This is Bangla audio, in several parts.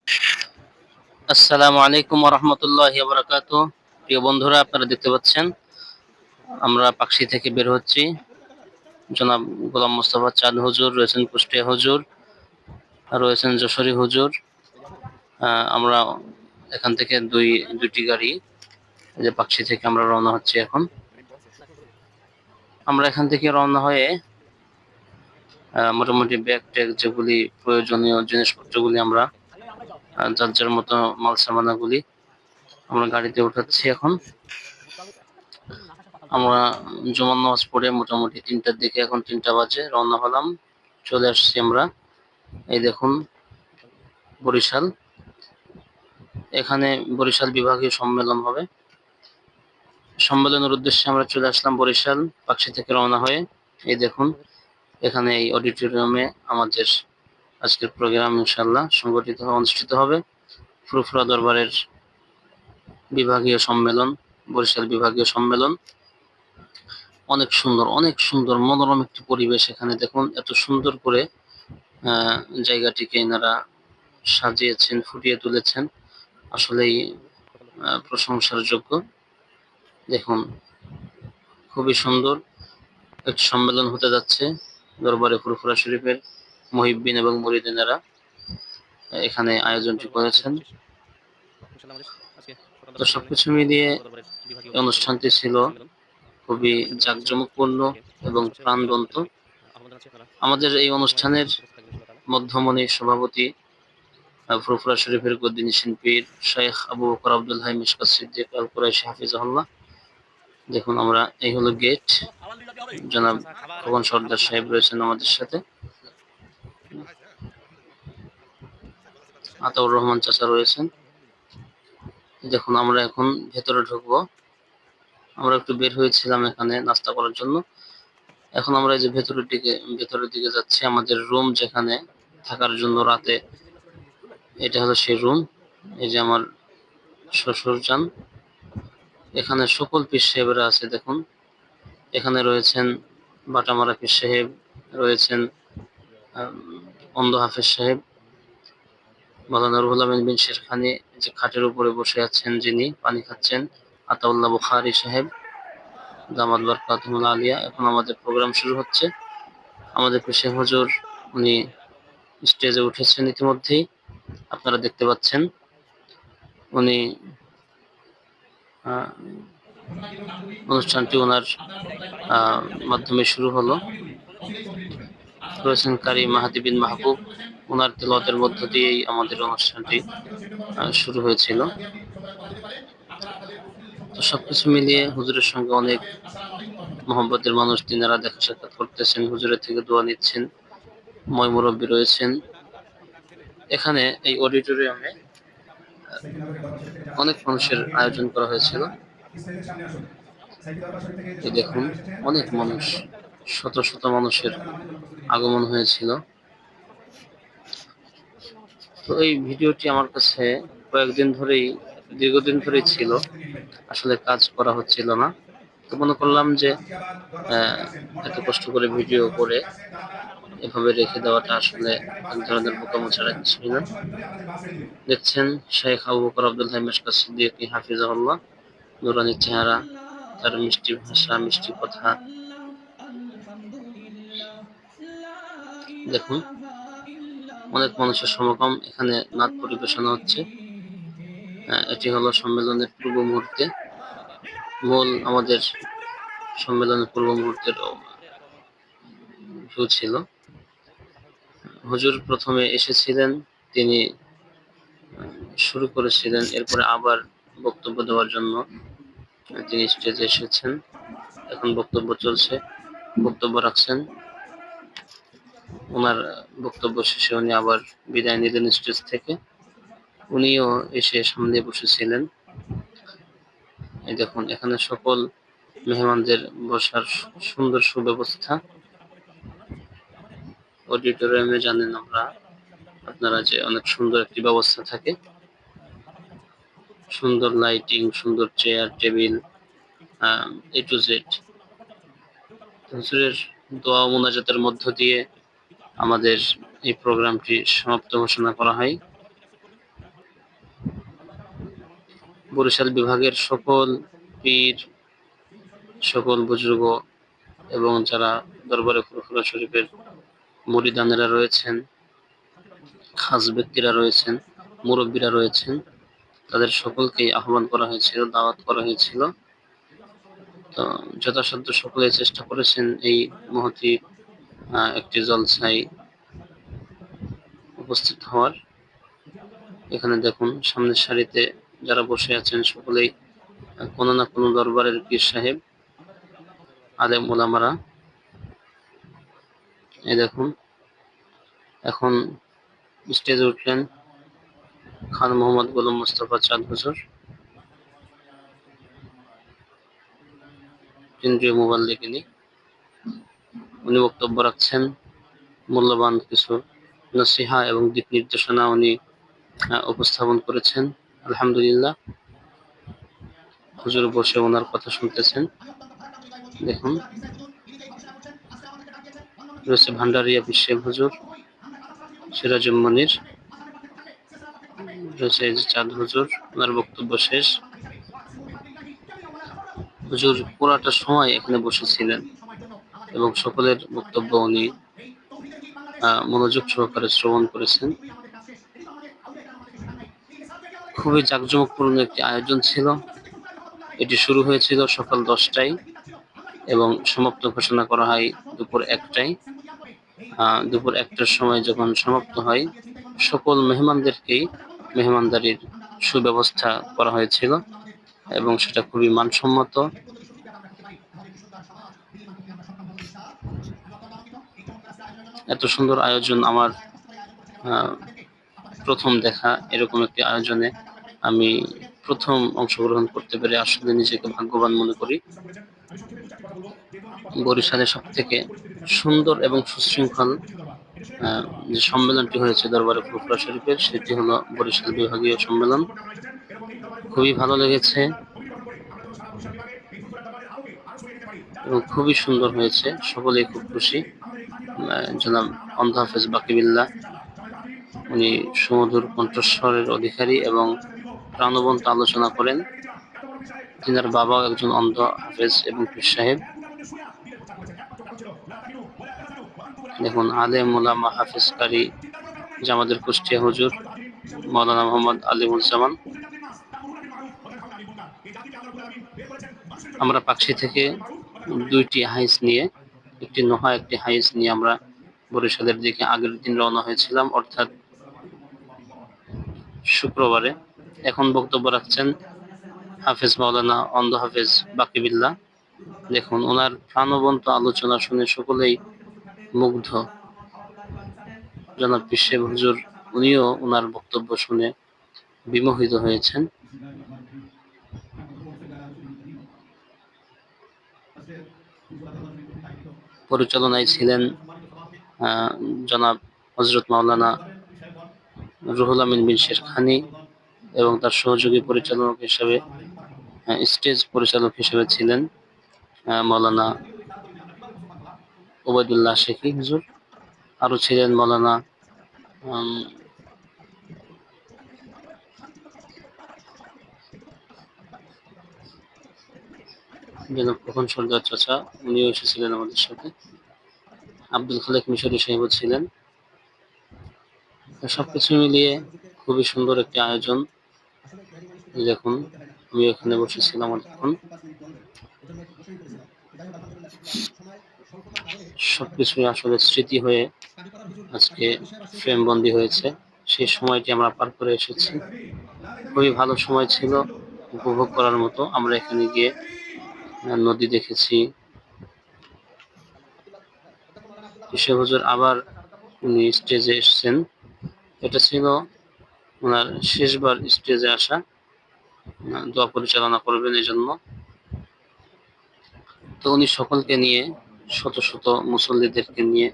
আসসালামু আলাইকুম ওয়া রাহমাতুল্লাহি ওয়া বারাকাতুহু। প্রিয় বন্ধুরা, আপনারা দেখতে পাচ্ছেন আমরা পাকশি থেকে বের হচ্ছি। জনাব গোলাম মোস্তফা চাঁদ হুজুর রয়েছেন, কুষ্টিয়া হুজুর রয়েছেন, যশোরী হুজুর। আমরা এখান থেকে দুইটি গাড়ি, এই যে পাকশি থেকে আমরা রওনা হচ্ছি এখন। আমরা এখান থেকে রওনা হয়ে মোটামুটি ব্যাগ ট্যাগ যেগুলি প্রয়োজনীয় জিনিসপত্রগুলি আমরা যার যার মতো মাল সামানাগুলি আমরা গাড়িতে উঠাচ্ছি এখন। আমরা জুমার নামাজ পড়ে মোটামুটি 3টার দিকে, এখন 3টা বাজে, রওনা হলাম। চলে আসছি আমরা, এই দেখুন, বরিশাল। এখানে বরিশাল বিভাগীয় সম্মেলন হবে। সম্মেলনের উদ্দেশ্যে আমরা চলে আসলাম বরিশাল, পাকশি থেকে রওনা হয়ে। এই দেখুন, এখানে এই অডিটোরিয়ামে আমাদের আজকের প্রোগ্রাম ইনশাল্লাহ অনুষ্ঠিত হবে। ফুরফুরা দরবারের বিভাগীয় সম্মেলন, বরিশাল বিভাগীয় সম্মেলন। অনেক সুন্দর, অনেক সুন্দর, মনোরম একটি পরিবেশ। এখানে দেখুন, এত সুন্দর করে জায়গাটিকে এনারা সাজিয়েছেন, ফুটিয়ে তুলেছেন, আসলেই প্রশংসার যোগ্য। দেখুন, খুবই সুন্দর একটি সম্মেলন হতে যাচ্ছে। দরবারে ফুরফুরা শরীফের মুহিব্বিন এবং মুরিদিনেরা এখানে আয়োজনটি করেছেন। তো সবকিছু মিলিয়ে অনুষ্ঠানটি ছিল খুবই জাঁকজমকপূর্ণ এবং প্রাণবন্ত। আমাদের এই অনুষ্ঠানের মধ্যমণি সভাপতি ফুরফুরা শরীফের গদ্দিনী শিল্পীর শেখ আবু বকর আব্দুল হাই মিশকাত সিদ্দিক আল কুরাইশি হাফিজাহুল্লাহ। দেখুন, আমরা এই হলো গেট। জনাব খোকন সর্দার সাহেব রয়েছেন আমাদের সাথে, আতাউর রহমান চাচা রয়েছেন। দেখুন, আমরা এখন ভেতরে ঢুকবো। আমরা একটু বের হয়েছিলাম এখানে নাস্তা করার জন্য। এখন আমরা এই যে ভেতরের দিকে যাচ্ছি, আমাদের রুম যেখানে থাকার জন্য রাতে। এটা হলো সেই রুম। এই যে আমার শ্বশুর যান, এখানে সকল পীর সাহেবরা আছে। দেখুন, এখানে রয়েছেন বাটামারা পীর সাহেব, রয়েছেন অন্ধ হাফেজ সাহেব, মাওলানা রুহুল আমিন বিন শেরখানি, যে খাটের উপরে বসে আছেন, যিনি পানি খাচ্ছেন, আতাউল্লাহ বুখারী সাহেব দামাত বারকাতুহুল আলিয়া। এখন আমাদের প্রোগ্রাম শুরু হচ্ছে। আমাদের পেশে হুজুর, উনি স্টেজে উঠেছেন ইতিমধ্যেই, আপনারা দেখতে পাচ্ছেন। উনি অনুষ্ঠানটি ওনার মাধ্যমে শুরু হলো। রয়েছেন কারি মাহাদি বিন মাহবুব, ওনার তেলাওয়াতের মধ্য দিয়েই আমাদের অনুষ্ঠানটি শুরু হয়েছিল। তো সবকিছু মিলিয়ে হুজুরের সঙ্গে অনেক মহব্বতের মানুষ, তিনারা দেখা সাক্ষাৎ করতেছেন, হুজুরের থেকে দোয়া নিচ্ছেন, ময় মুরব্বী রয়েছেন। এখানে এই অডিটোরিয়ামে অনেক মানুষের আয়োজন করা হয়েছিল। এই দেখুন, অনেক মানুষ, শত শত মানুষের আগমন হয়েছিল। তো এই ভিডিওটি আমার কাছে দীর্ঘদিন ধরেই ছিল, আসলে কাজ করা হচ্ছিল না। তো মনে করলাম যে এত কষ্ট করে ভিডিও করে এভাবে রেখে দেওয়াটা আসলে এক ধরনের বোকামো ছাড়া কিছুই না। দেখছেন, শেখ আবু বকর আব্দুল হাই মিশকাত সিদ্দিক হাফিজাহুল্লাহ, নুরানি চেহারা, তার মিষ্টি ভাষা, মিষ্টি কথা। দেখুন, অনেক মানুষের সমাগম, এখানে নাচ পরিবেশনা হচ্ছে। এটি হলো সম্মেলনের পূর্ব মুহূর্তে, আমাদের সম্মেলনের পূর্ব মুহূর্তের ভিউ ছিল। হুজুর প্রথমে এসেছিলেন, তিনি শুরু করেছিলেন, এরপরে আবার বক্তব্য দেওয়ার জন্য তিনি স্টেজে এসেছেন। এখন বক্তব্য চলছে, বক্তব্য রাখছেন। ওনার বক্তব্য শেষে উনি আবার বিদায় নিলেন স্টেজ থেকে। উনিও এসে সামনে বসেছিলেন। এই দেখুন, এখানে সকল মেহমানদের বসার সুন্দর সুব্যবস্থা। অডিটোরিয়ামে জানেন আপনারা যে অনেক সুন্দর একটি ব্যবস্থা থাকে, সুন্দর লাইটিং, সুন্দর chair table, A to Z. হুজুরের দোয়া ও মোনাজাতের মধ্য দিয়ে আমাদের এই প্রোগ্রামটি সমাপ্ত ঘোষণা করা হয়। বরিশাল বিভাগের সকল পীর, সকল বুজুর্গ এবং যারা দরবারে ফুরফুরা শরীফের মুরিদানেরা রয়েছেন, খাস ব্যক্তিরা রয়েছেন, মুরব্বীরা রয়েছেন, তাদের সকলকেই আহ্বান করা হয়েছিল, দাওয়াত করা হয়েছিল। তো যথাসাধ্য সকলেই চেষ্টা করেছেন এই মহতী একটি জলসায় উপস্থিত হওয়ার। এখানে দেখুন সামনের সারিতে যারা বসে আছেন সকলেই কোনো না কোনো দরবারের পীর সাহেব, আলেম ওলামারা। এই দেখুন এখন স্টেজে উঠলেন খান মোহাম্মদ গোলাম মোস্তফা চাঁদ হুজুর, কেন্দ্রীয় মুবাল্লিগ ইনি। উনি বক্তব্য রাখছেন, মূল্যবান কিছু নসিহা এবং দিক নির্দেশনা উনি উপস্থাপন করেছেন। আলহামদুলিল্লাহ, হুজুর বসে ওনার কথা শুনতেছেন। দেখুন রয়েছে ভান্ডারিয়া বিশ্বের হুজুর সিরাজুল মনির, রয়েছে চাঁদ হুজুর, ওনার বক্তব্য শেষ। হুজুর পুরাটা সময় এখানে বসেছিলেন এবং সকলের বক্তব্য উনি মনোযোগ সহকারে শ্রবণ করেছেন। খুবই জাঁকজমকপূর্ণ একটি আয়োজন ছিল। এটি শুরু হয়েছিল সকাল 10টায় এবং সমাপ্ত ঘোষণা করা হয় দুপুর 1টায়। দুপুর 1টার সময় যখন সমাপ্ত হয়, সকল মেহমানদেরকেই মেহমানদারির সুব্যবস্থা করা হয়েছিল এবং সেটা খুবই মানসম্মত। এত সুন্দর আয়োজন আমার প্রথম দেখা। এরকম একটি আয়োজনে আমি প্রথম অংশগ্রহণ করতে পেরে আসলে নিজেকে ভাগ্যবান মনে করি। বরিশালের সব থেকে সুন্দর এবং সুশৃঙ্খল যে সম্মেলনটি হয়েছে দরবারে ফুরফুরা শরীফের, সেটি হলো বরিশাল বিভাগীয় সম্মেলন। খুবই ভালো লেগেছে এবং খুবই সুন্দর হয়েছে, সকলেই খুব খুশি। জনাব অন্ধ হাফেজ বাকিবিল্লাহ, উনি সুমধুর কণ্ঠস্বরের অধিকারী এবং প্রাণবন্ত আলোচনা করেন। তিনার বাবাও একজন অন্ধ হাফেজ এবং পীর সাহেব। দেখুন আলেম ওলামা হাফেজ কারি জামাদের কুষ্টিয়া হুজুর মাওলানা মোহাম্মদ আলিমুজ্জামান। আমরা পাকশি থেকে 2টি হাইস নিয়ে, একটি নোহা একটি হাইস নিয়ে আমরা বরিশালের দিকে আগের দিন রওনা হয়েছিলাম, অর্থাৎ শুক্রবারে। এখন বক্তব্য রাখছেন হাফেজ মাওলানা অন্ধ হাফেজ বাকিবিল্লাহ। দেখুন ওনার প্রাণবন্ত আলোচনা শুনে সকলেই মুগ্ধ। জনাব পীর সাহেব হুজুর উনিও ওনার বক্তব্য শুনে বিমোহিত হয়েছেন। পরিচালনায় ছিলেন জনাব হজরত মাওলানা রুহুল আমিন বিন শেরখানি এবং তার সহযোগী পরিচালক হিসেবে স্টেজ পরিচালক হিসেবে ছিলেন মাওলানা ওবায়দুল্লাহ শেখি হুজুর। আরো ছিলেন মাওলানা জনাব খোকন সর্দার চাচা, উনিও এসেছিলেন আমাদের সাথে। আব্দুল খালেক মিশরি সাহেবও ছিলেন। সবকিছু মিলিয়ে খুবই সুন্দর একটি আয়োজন। দেখুন আমি এখানে বসেছিলাম অনেকক্ষণ। সবকিছুই আসলে স্মৃতি হয়ে আজকে ফ্রেম বন্দী হয়েছে। সেই সময়টি আমরা পার করে এসেছি। খুবই ভালো সময় ছিল, উপভোগ করার মতো। আমরা এখানে গিয়ে নদী দেখেছি। কিশোর হুজুর আবার উনি স্টেজে এসেছেন। এটা ছিল ওনার শেষবার স্টেজে আসা, দোয়া পরিচালনা করবেন এই জন্য। তো উনি সকলকে নিয়ে, শত শত মুসল্লিদেরকে নিয়ে,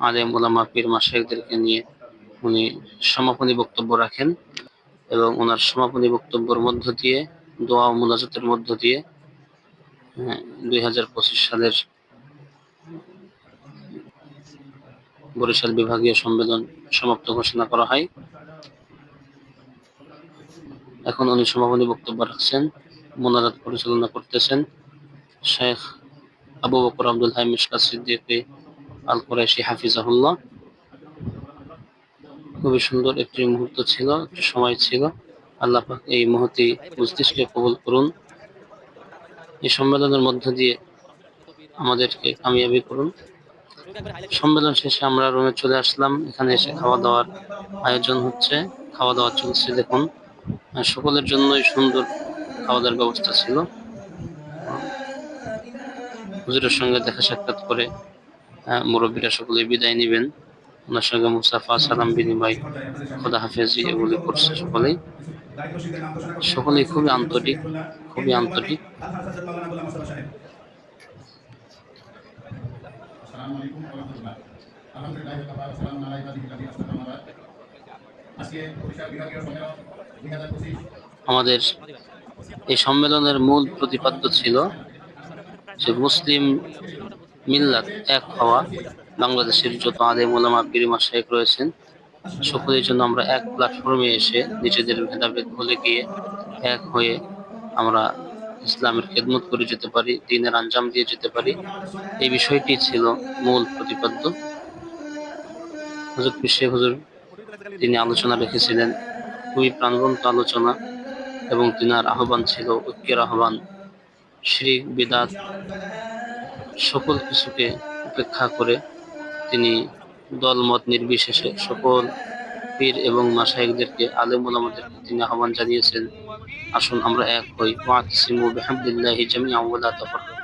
আলেম ওলামা পীর মাশায়েখদেরকে নিয়ে উনি সমাপনী বক্তব্য রাখেন এবং ওনার সমাপনী বক্তব্যের মধ্য দিয়ে, দোয়া ও মুনাজাতের মধ্য দিয়ে 2025 সালের বরিশাল বিভাগীয় সম্মেলন সমাপ্ত ঘোষণা করা হয়। এখন উনি সমাপনী বক্তব্য রাখছেন, মোনাজাত পরিচালনা করতেছেন শেখ আবু বকর আব্দুল হাই মিশকাত সিদ্দিকী আল কুরাইশি হাফিজাহুল্লাহ। খুবই সুন্দর একটি মুহূর্ত ছিল, একটি সময় ছিল। আল্লাহ পাক এই মুহূর্তে মজলিসকে কবুল করুন। এই সম্মেলনের মধ্য দিয়ে আমাদেরকে কামিয়াবি করুন। সম্মেলন শেষে আমরা রুমে চলে আসলাম। এখানে এসে খাওয়া দাওয়ার আয়োজন হচ্ছে, খাওয়া দাওয়া চলছে। দেখুন, সকলের জন্যই সুন্দর খাওয়া দাওয়ার ব্যবস্থা ছিল। হুজুরের সঙ্গে দেখা সাক্ষাৎ করে মুরব্বীরা সকলে বিদায় নেবেন, ওনার সঙ্গে মুসাফা সালাম বিনিময় খোদা হাফেজি এগুলি করছে সকলেই। সকলেই খুবই আন্তরিক, খুবই আন্তরিক। আমাদের এই সম্মেলনের মূল প্রতিপাদ্য ছিল যে মুসলিম মিল্লাত এক হওয়া। বাংলাদেশের যত আলেম ওলামা পীর মাশায়েখ রয়েছেন, সকলের জন্য আমরা এক প্ল্যাটফর্মে এসে নিজেদের ভেদাভেদ ভুলে গিয়ে এক হয়ে আমরা ইসলামের খেদমত করে যেতে পারি, দ্বীনের আঞ্জাম দিয়ে যেতে পারি। এই বিষয়টি ছিল মূল প্রতিপাদ্য। হুজুর পীর শেখ হুজুর তিনি আলোচনা রেখেছিলেন, খুবই প্রাণবন্ত আলোচনা, এবং তিনার আহ্বান ছিল ঐক্যের আহ্বান। শিরক বিদআত সকল কিছুকে উপেক্ষা করে তিনি দলমত নির্বিশেষে সকল পীর এবং মাশায়েখদেরকে, আলেম ওলামাদেরকে তিনি আহ্বান জানিয়েছেন, আসুন আমরা এক হই, ওয়াতাসিমু বিহাবলিল্লাহি জামিআন ওয়া লা তাফাররাকু।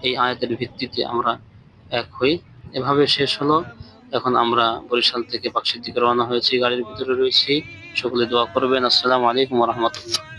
এই আয়াতের ভিত্তিতে আমরা এক হই। এভাবে শেষ হলো। এখন আমরা বরিশাল থেকে পাকশির দিকে রওনা হয়েছি, গাড়ির ভিতরে রয়েছি। সকলে দোয়া করবেন। আসসালামু আলাইকুম ওয়া রাহমাতুল্লাহ।